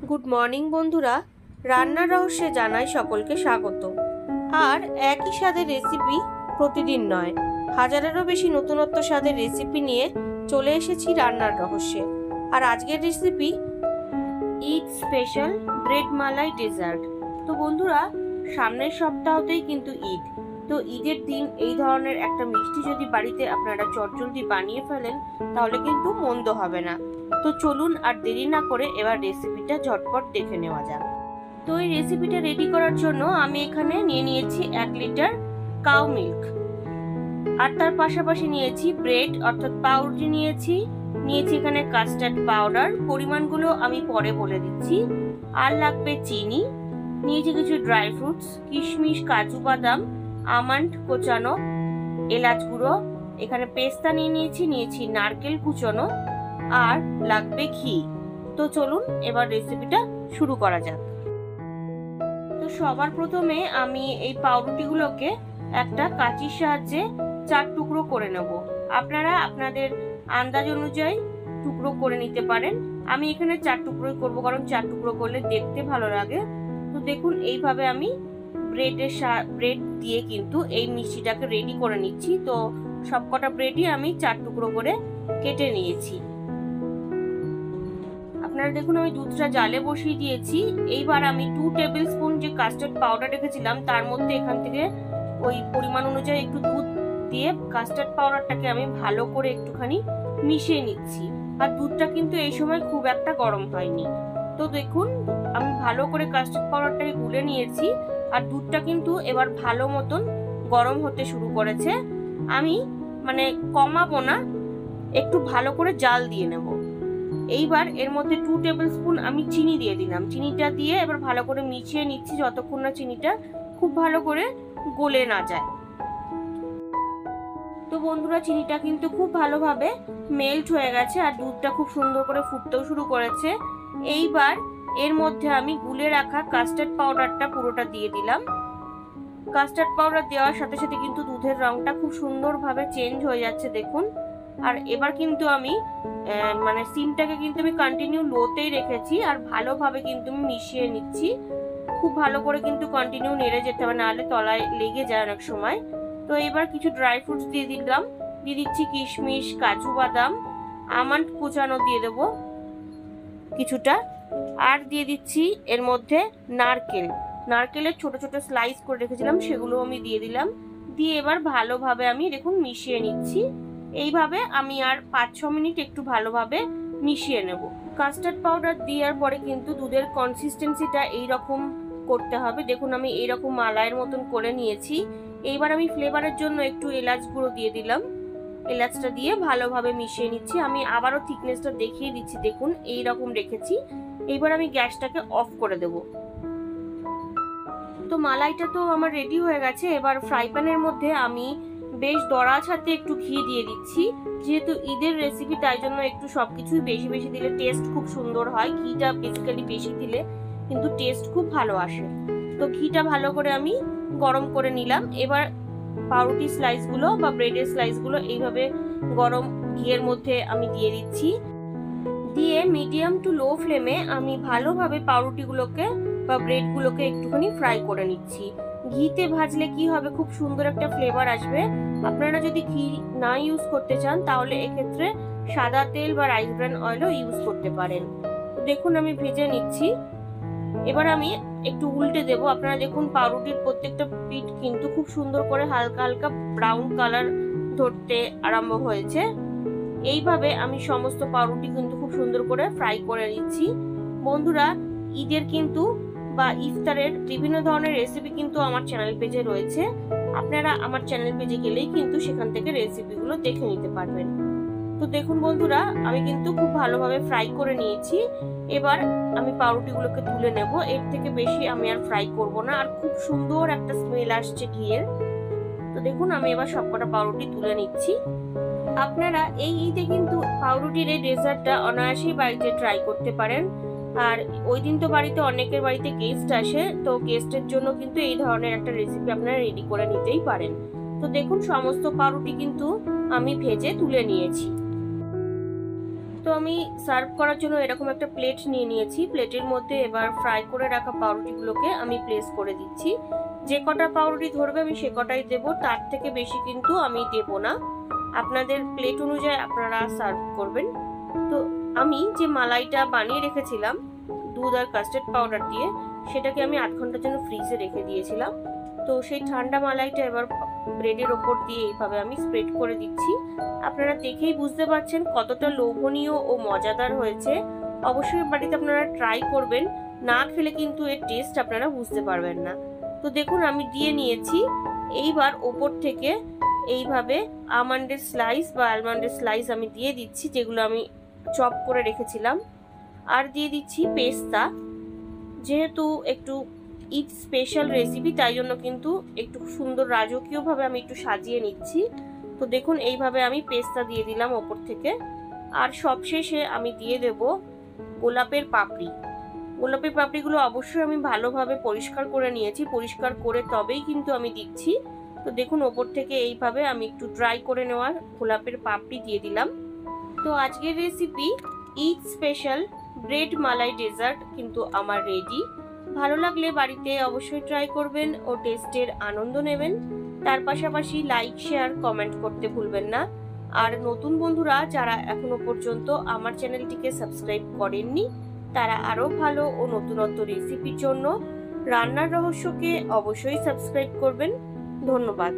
Good morning বন্ধুরা, রান্নার রহস্যে জানাই সকলকে স্বাগত। আর একই স্বাদের রেসিপি প্রতিদিন নয়, হাজারেরও বেশি নতুনত্ব স্বাদের রেসিপি নিয়ে চলে এসেছি রান্নার রহস্যে। আর আজকের রেসিপি ঈদ স্পেশাল ব্রেড মালাই ডেজার্ট। তো বন্ধুরা, সামনের সপ্তাহতেই কিন্তু ঈদ। তো ঈদের দিন এই ধরনের একটা মিষ্টি যদি বাড়িতে আপনারা চটজলদি বানিয়ে ফেলেন তাহলে কিন্তু মন্দ হবে না। তো চলুন আর দেরি না করে এবার রেসিপিটা ঝটপট দেখে নেওয়া যাক। তো এই রেসিপিটা রেডি করার জন্য আমি এখানে নিয়ে নিয়েছি 1 লিটার কাউ মিল্ক, আর তার পাশাপাশি নিয়েছি ব্রেড অর্থাৎ পাউরুটি নিয়েছি এখানে কাস্টার্ড পাউডার, পরিমাণগুলো আমি পরে বলে দিচ্ছি। আর লাগবে চিনি, নিয়েছি কিছু ড্রাই ফ্রুটস, কিশমিশ, কাজু বাদাম, আমন্ড কোচানো, এলাচ গুঁড়ো, এখানে পেস্তা নিয়েছি নারকেল কুচনো, আর লাগবে ঘি। তো চলুন এবার রেসিপিটা শুরু করা যাক। তো সবার প্রথমে আমি এই পাউরুটিগুলোকে একটা কাঁচির সাহায্যে 4 টুকরো করে নেব। আপনারা আপনাদের আন্দাজ অনুযায়ী টুকরো করে নিতে পারেন। আমি এখানে 4 টুকরোই করব, কারণ 4 টুকরো করলে দেখতে ভালো লাগে। তো দেখুন এইভাবে আমি ব্রেড দিয়ে কিন্তু এই মিষ্টিটাকে রেডি করে নিচ্ছি। তো সবকটা ব্রেডই আমি 4 টুকরো করে কেটে নিয়েছি। আপনারা দেখুন আমি দুধটা জালে বসিয়ে দিয়েছি। এইবার আমি 2 টেবিল স্পুন যে কাস্টার্ড পাউডার রেখেছিলাম তার মধ্যে এখান থেকে ওই পরিমাণ অনুযায়ী একটু দুধ দিয়ে কাস্টার্ড পাউডারটাকে আমি ভালো করে একটুখানি মিশিয়ে নিচ্ছি। আর দুধটা কিন্তু এই সময় খুব একটা গরম হয়নি। তো দেখুন আমি ভালো করে কাস্টার্ড পাউডারটাকে গুলে নিয়েছি, আর দুধটা কিন্তু এবার ভালো মতন গরম হতে শুরু করেছে। আমি কমাবো না, একটু ভালো করে জাল দিয়ে নেব। এইবার এর মধ্যে 2 টেবিল স্পুন আমি চিনি দিয়ে দিলাম। চিনিটা দিয়ে এবার ভালো করে মিশিয়ে নিচ্ছি যতক্ষণ না চিনিটা খুব ভালো করে গলে না যায়। তো বন্ধুরা, চিনিটা কিন্তু খুব ভালোভাবে মেল্ট হয়ে গেছে আর দুধটা খুব সুন্দর করে ফুটতেও শুরু করেছে। এইবার এর মধ্যে আমি গুলে রাখা কাস্টার্ড পাউডারটা পুরোটা দিয়ে দিলাম। কাস্টার্ড পাউডার দেওয়ার সাথে সাথে কিন্তু দুধের রংটা খুব সুন্দরভাবে চেঞ্জ হয়ে যাচ্ছে দেখুন। আর এবার কিন্তু আমি সিমটাকে কিন্তু আমি কন্টিনিউ লোতেই রেখেছি, আর ভালোভাবে কিন্তু আমি মিশিয়ে নিচ্ছি। খুব ভালো করে কিন্তু কন্টিনিউ নেড়ে যেতে হবে, নাহলে তলায় লেগে যায় অনেক সময়। তো এবার কিছু ড্রাই ফ্রুটস দিয়ে দিচ্ছি কিশমিশ, কাজু বাদাম, আমন্ড কুচানো দিয়ে দেবো কিছুটা, আর দিয়ে দিচ্ছি এর মধ্যে নারকেলের ছোট ছোট স্লাইস করে রেখেছিলাম সেগুলো আমি দিয়ে দিলাম। দিয়ে এবার ভালোভাবে আমি দেখুন মিশিয়ে নিচ্ছি। এইভাবে আমি আর 5-6 মিনিট একটু ভালোভাবে মিশিয়ে নেব। কাস্টার্ড পাউডার দেওয়ার পরে কিন্তু দুধের কনসিস্টেন্সিটা এইরকম করতে হবে। দেখুন আমি এইরকম মালাইয়ের মতন করে নিয়েছি। এইবার আমি ফ্লেভারের জন্য একটু এলাচ গুঁড়ো দিয়ে দিলাম। এলাচটা দিয়ে ভালোভাবে মিশিয়ে নিচ্ছি। আমি আবারও থিকনেসটা দেখিয়ে দিচ্ছি, দেখুন এইরকম রেখেছি। এইবার আমি গ্যাসটাকে অফ করে দেব। তো মালাইটা তো আমার রেডি হয়ে গেছে। এবার ফ্রাই প্যানের মধ্যে আমি বেশ দরাজ হাতে একটু ঘি দিয়ে দিচ্ছি। যেহেতু ঈদের রেসিপি তাই জন্য একটু সবকিছুই বেশি বেশি দিলে টেস্ট খুব সুন্দর হয়। ঘিটা বেসিক্যালি বেশি দিলে কিন্তু টেস্ট খুব ভালো আসে। তো ঘিটা ভালো করে আমি গরম করে নিলাম। এবার পাউরুটি স্লাইসগুলো বা ব্রেডের স্লাইসগুলো এইভাবে গরম ঘিয়ের মধ্যে আমি দিয়ে দিচ্ছি। দিয়ে মিডিয়াম টু লো ফ্লেমে আমি ভালোভাবে পাউরুটিগুলোকে বা ব্রেডগুলোকে একটুখানি ফ্রাই করে নিচ্ছি। ঘিতে ভাজলে কি হবে, খুব সুন্দর একটা ফ্লেভার আসবে। আপনারা যদি ঘি না ইউজ করতে চান তাহলে এক্ষেত্রে সাদা তেল বা রাইস ব্র্যান অয়েলও ইউজ করতে পারেন। দেখুন আমি ভেজে নিচ্ছি। এবার আমি একটু উল্টে দেব। আপনারা দেখুন পাউরুটির প্রত্যেকটা পিঠ কিন্তু খুব সুন্দর করে হালকা হালকা ব্রাউন কালার ধরতে আরম্ভ হয়েছে। এইভাবে আমি সমস্ত পাউরুটি কিন্তু খুব সুন্দর করে ফ্রাই করে নিচ্ছি। বন্ধুরা, ঈদের কিন্তু বা ইফতারের বিভিন্ন ধরনের রেসিপি কিন্তু আমার চ্যানেল পেজে রয়েছে। আপনারা আমার চ্যানেল পেজে গেলেই কিন্তু সেখান থেকে রেসিপিগুলো দেখে নিতে পারবেন। তো দেখুন বন্ধুরা, আমি কিন্তু খুব ভালোভাবে ফ্রাই করে নিয়েছি। এবার আমি পাউরুটিগুলোকে তুলে নেব। এর থেকে বেশি আমি আর ফ্রাই করব না। আর খুব সুন্দর একটা স্মেল আসছে ঘিয়ের। তো দেখুন আমি এবার সবকটা পাউরুটি তুলে নিচ্ছি। আপনারা এই ঈদে কিন্তু পাউরুটির এই ডেজার্টটা অনায়াসেই বাড়িতে ট্রাই করতে পারেন। আর ওই দিন তো বাড়িতে অনেকের বাড়িতে গেস্ট আসে, তো গেস্টের জন্য কিন্তু এই ধরনের একটা রেসিপি আপনারা রেডি করে নিতেই পারেন। তো দেখুন সমস্ত পাউরুটি কিন্তু আমি ভেজে তুলে নিয়েছি। তো আমি সার্ভ করার জন্য এরকম একটা প্লেট নিয়ে নিয়েছি। প্লেটের মধ্যে এবার ফ্রাই করে রাখা পাউরুটিগুলোকে আমি প্লেস করে দিচ্ছি। যে কটা পাউরুটি ধরবে আমি সে কটাই দেবো, তার থেকে বেশি কিন্তু আমি দেব না। আপনাদের প্লেট অনুযায়ী আপনারা সার্ভ করবেন। তো আমি যে মালাইটা বানিয়ে রেখেছিলাম দুধ আর কাস্টার্ড পাউডার দিয়ে, সেটাকে আমি 8 ঘন্টার জন্য ফ্রিজে রেখে দিয়েছিলাম। তো সেই ঠান্ডা মালাইটা এবার ব্রেডের ওপর দিয়ে এইভাবে আমি স্প্রেড করে দিচ্ছি। আপনারা দেখেই বুঝতে পারছেন কতটা লোভনীয় ও মজাদার হয়েছে। অবশ্যই বাড়িতে আপনারা ট্রাই করবেন, না খেলে কিন্তু এর টেস্ট আপনারা বুঝতে পারবেন না। তো দেখুন আমি দিয়ে নিয়েছি। এইবার ওপর থেকে এইভাবে আমন্ডের স্লাইস বা আলমন্ডের স্লাইস আমি দিয়ে দিচ্ছি, যেগুলো আমি চপ করে রেখেছিলাম। আর দিয়ে দিচ্ছি পেস্তা। যেহেতু একটু ঈদ স্পেশাল রেসিপি, তাই জন্য কিন্তু একটু সুন্দর রাজকীয়ভাবে আমি একটু সাজিয়ে নিচ্ছি। তো দেখুন এইভাবে আমি পেস্তা দিয়ে দিলাম ওপর থেকে। আর সবশেষে আমি দিয়ে দেব গোলাপের পাপড়ি। গোলাপের পাপড়িগুলো অবশ্যই আমি ভালোভাবে পরিষ্কার করে নিয়েছি, পরিষ্কার করে তবেই কিন্তু আমি দিচ্ছি। তো দেখুন ওপর থেকে এইভাবে আমি একটু ড্রাই করে নেওয়ার গোলাপের পাপড়ি দিয়ে দিলাম। তো আজকের রেসিপি ঈদ স্পেশাল ব্রেড মালাই ডেজার্ট কিন্তু আমার রেডি। ভালো লাগলে বাড়িতে অবশ্যই ট্রাই করবেন ও টেস্টের আনন্দ নেবেন। তার পাশাপাশি লাইক, শেয়ার, কমেন্ট করতে ভুলবেন না। আর নতুন বন্ধুরা যারা এখনো পর্যন্ত আমার চ্যানেলটিকে সাবস্ক্রাইব করেননি, তারা আরো ভালো ও নতুনত্ব রেসিপির জন্য রান্নার রহস্যকে অবশ্যই সাবস্ক্রাইব করবেন। ধন্যবাদ।